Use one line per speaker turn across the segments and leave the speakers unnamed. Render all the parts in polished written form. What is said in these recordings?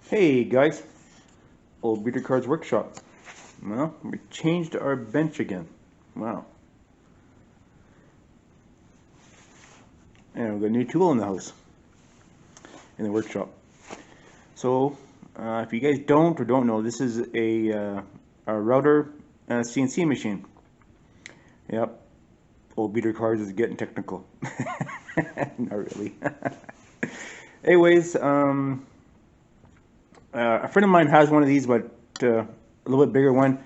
Hey guys, old Beater Cards Workshop. Well, we changed our bench again. Wow. And we've got a new tool in the house, in the workshop. So, if you guys don't know, this is a router CNC machine. Yep, old Beater Cards is getting technical. Not really. Anyways, a friend of mine has one of these, but a little bit bigger one,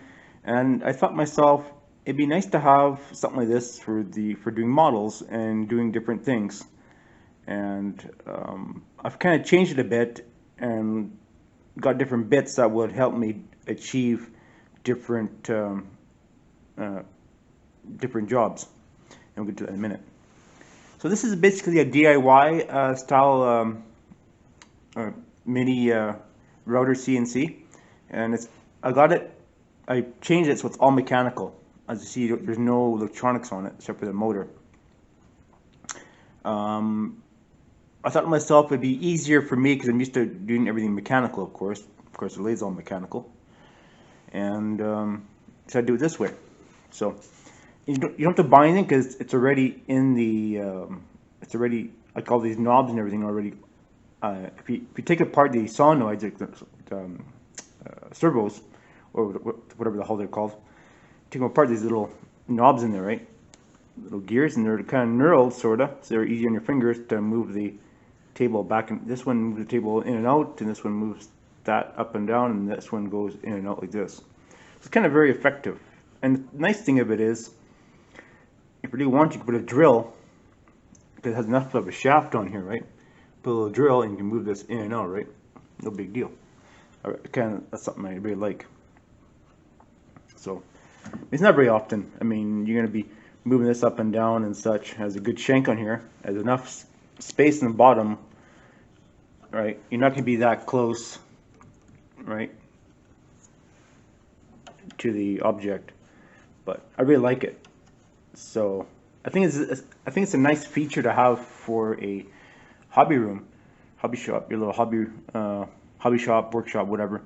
and I thought myself it'd be nice to have something like this for doing models and doing different things. And I've kind of changed it a bit and got different bits that would help me achieve different different jobs, and we'll get to that in a minute. So this is basically a DIY style mini router CNC, and I changed it so it's all mechanical. As you see, there's no electronics on it except for the motor. I thought to myself it'd be easier for me because I'm used to doing everything mechanical, of course. Of course, the lathe's all mechanical, and so I do it this way. So you don't have to buy anything because it's already in the. It's already, like, all these knobs and everything already. If you take apart the solenoids, like the servos, or whatever the hell they're called, take them apart. These little knobs in there, right? Little gears, and they're kind of knurled, sorta, so they're easy on your fingers to move the table back. And this one moves the table in and out, and this one moves that up and down, and this one goes in and out like this. It's kind of very effective. And the nice thing of it is, if you really want, you can put a drill, because it has enough of a shaft on here, right? Put a little drill, and you can move this in and out, right? No big deal. That's something I really like. So it's not very often. I mean, you're going to be moving this up and down and such. Has a good shank on here. Has enough space in the bottom, right? You're not going to be that close, right, to the object, but I really like it. So I think it's a nice feature to have for a hobby room, hobby shop, your little hobby shop, workshop, whatever.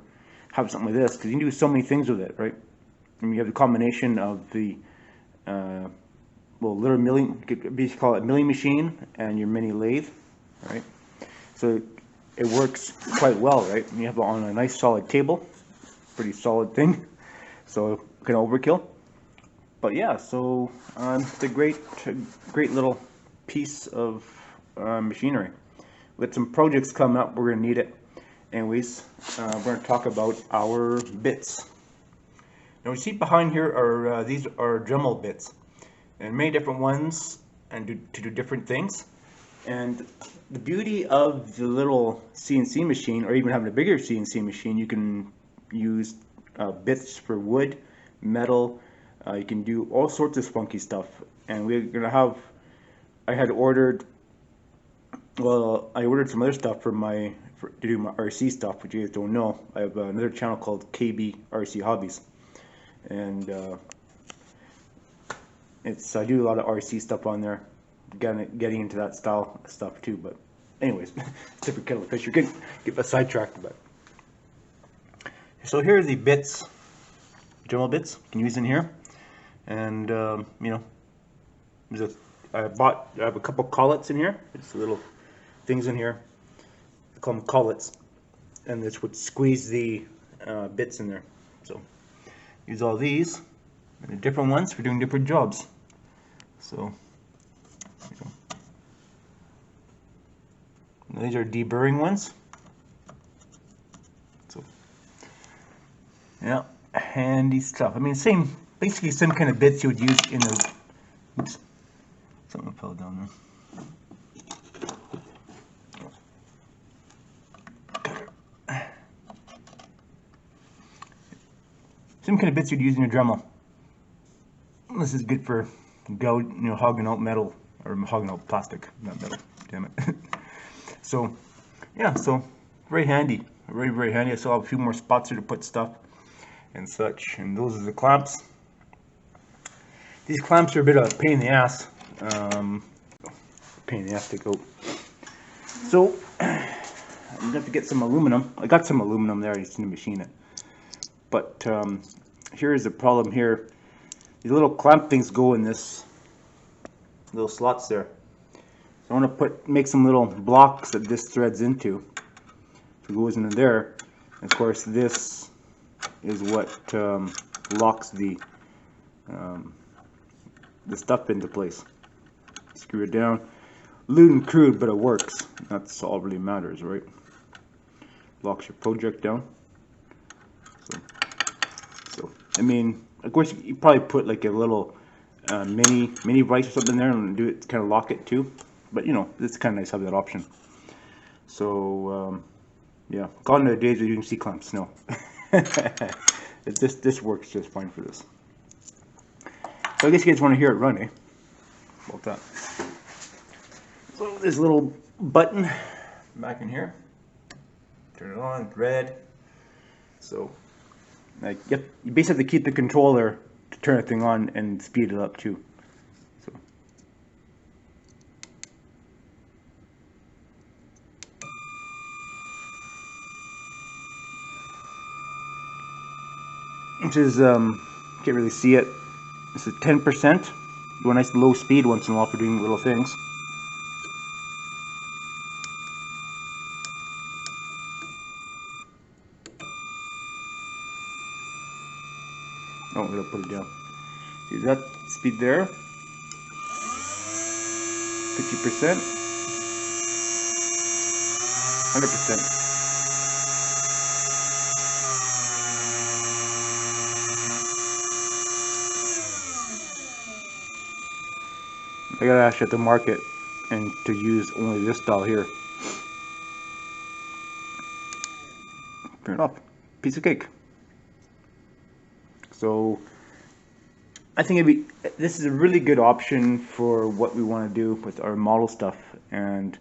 Have something like this because you can do so many things with it, right? And you have the combination of the little milling, basically call it milling machine, and your mini lathe, right? So it works quite well, right? And you have it on a nice solid table, pretty solid thing. So kind of overkill. But yeah, so it's a great little piece of machinery. With some projects coming up, we're gonna need it. Anyways, we're gonna talk about our bits. Now, we see behind here are these are Dremel bits, and many different ones, and to do different things. And the beauty of the little CNC machine, or even having a bigger CNC machine, you can use bits for wood, metal. You can do all sorts of funky stuff. And we're gonna have. I ordered some other stuff to do my RC stuff, which you guys don't know. I have another channel called KB RC Hobbies, and I do a lot of RC stuff on there, getting into that style stuff too. But anyways, different kettle of fish. You can get sidetracked, but so here are the bits, Dremel bits. You can use in here, and I have a couple collets in here. It's little things in here. I call them collets, and this would squeeze the bits in there. So use all these and the different ones for doing different jobs. So these are deburring ones. So yeah, handy stuff. I mean, basically same kind of bits you would use in the. Oops, something fell down there. Same kind of bits you'd use in your Dremel. This is good for hogging out metal, or hogging out plastic, not metal. Damn it. So yeah, so very handy, very handy. I still have a few more spots here to put stuff and such. And those are the clamps. These clamps are a bit of a pain in the ass. Pain in the ass to go. So I'm gonna have to get some aluminum. I got some aluminum there. I just need to machine it. But here's the problem here. These little clamp things go in this little slots there. So I want to make some little blocks that this threads into. So it goes into there. And of course, this is what locks the stuff into place. Screw it down. Lewd and crude, but it works. That's all really matters, right? Locks your project down. So I mean, of course, you probably put like a little mini vise or something there and do it to kind of lock it too. But you know, it's kind of nice to have that option. So yeah, gone are the days of using C-clamps. No, this works just fine for this. So I guess you guys want to hear it run, eh? About that. So this little button back in here. Turn it on, red. So like you basically have to keep the controller to turn the thing on and speed it up too. So which is can't really see it. This is 10%. Do a nice low speed once in a while for doing little things. Oh, I'm gonna put it down. See that speed there? 50%, 100%. I gotta actually have to mark it and to use only this style here. Turn it off. Piece of cake. So I think this is a really good option for what we want to do with our model stuff. And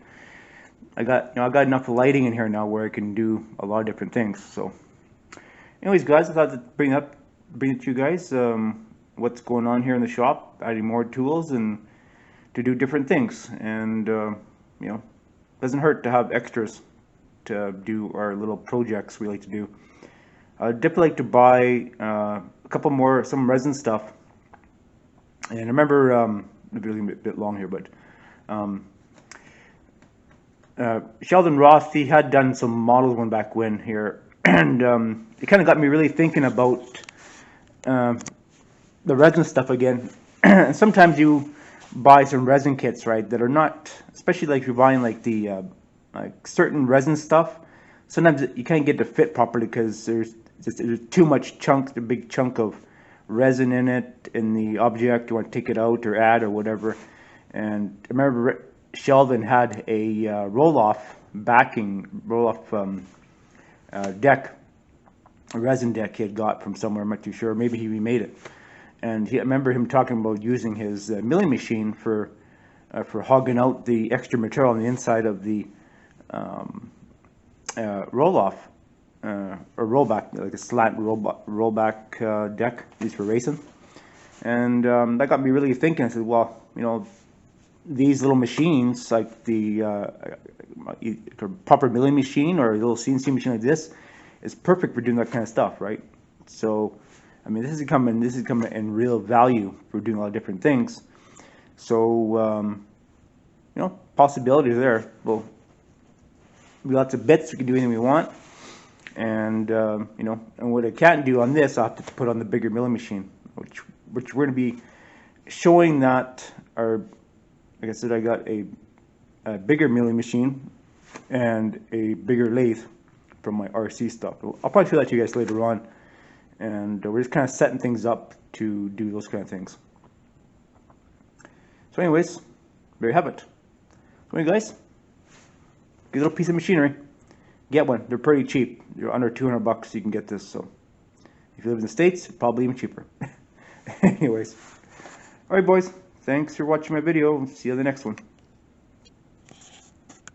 I got enough lighting in here now where I can do a lot of different things. So anyways, guys, I thought to bring it to you guys what's going on here in the shop, adding more tools and to do different things. And you know, doesn't hurt to have extras to do our little projects we like to do. I'd definitely like to buy a couple more, some resin stuff. And I remember, maybe a bit long here, but Sheldon Roth, he had done some models one back when here, and it kind of got me really thinking about the resin stuff again. Sometimes you buy some resin kits, right, that are not, especially like if you're buying like the like certain resin stuff, sometimes you can't get to fit properly because there's too much chunk, a big chunk of resin in it, in the object. You want to take it out or add or whatever. And I remember Sheldon had a roll-off deck, a resin deck he had got from somewhere. I'm not too sure. Maybe he remade it. And I remember him talking about using his milling machine for hogging out the extra material on the inside of the roll-off or rollback, like a slant rollback deck used for racing. And that got me really thinking. I said, well, you know, these little machines, like the proper milling machine or a little CNC machine like this, is perfect for doing that kind of stuff, right? So, I mean, this is coming in real value for doing a lot of different things. So, you know, possibilities there. Well, we got lots of bits. We can do anything we want. And you know, and what I can't do on this, I have to put on the bigger milling machine, which we're going to be showing that like I said, I got a bigger milling machine and a bigger lathe from my RC stuff. I'll probably show that to you guys later on. And we're just kind of setting things up to do those kind of things. So anyways, there you have it. So anyway, guys, good little piece of machinery. Get one. They're pretty cheap. They're under $200 you can get this. So if you live in the States, probably even cheaper. Anyways. Alright, boys. Thanks for watching my video. See you in the next one.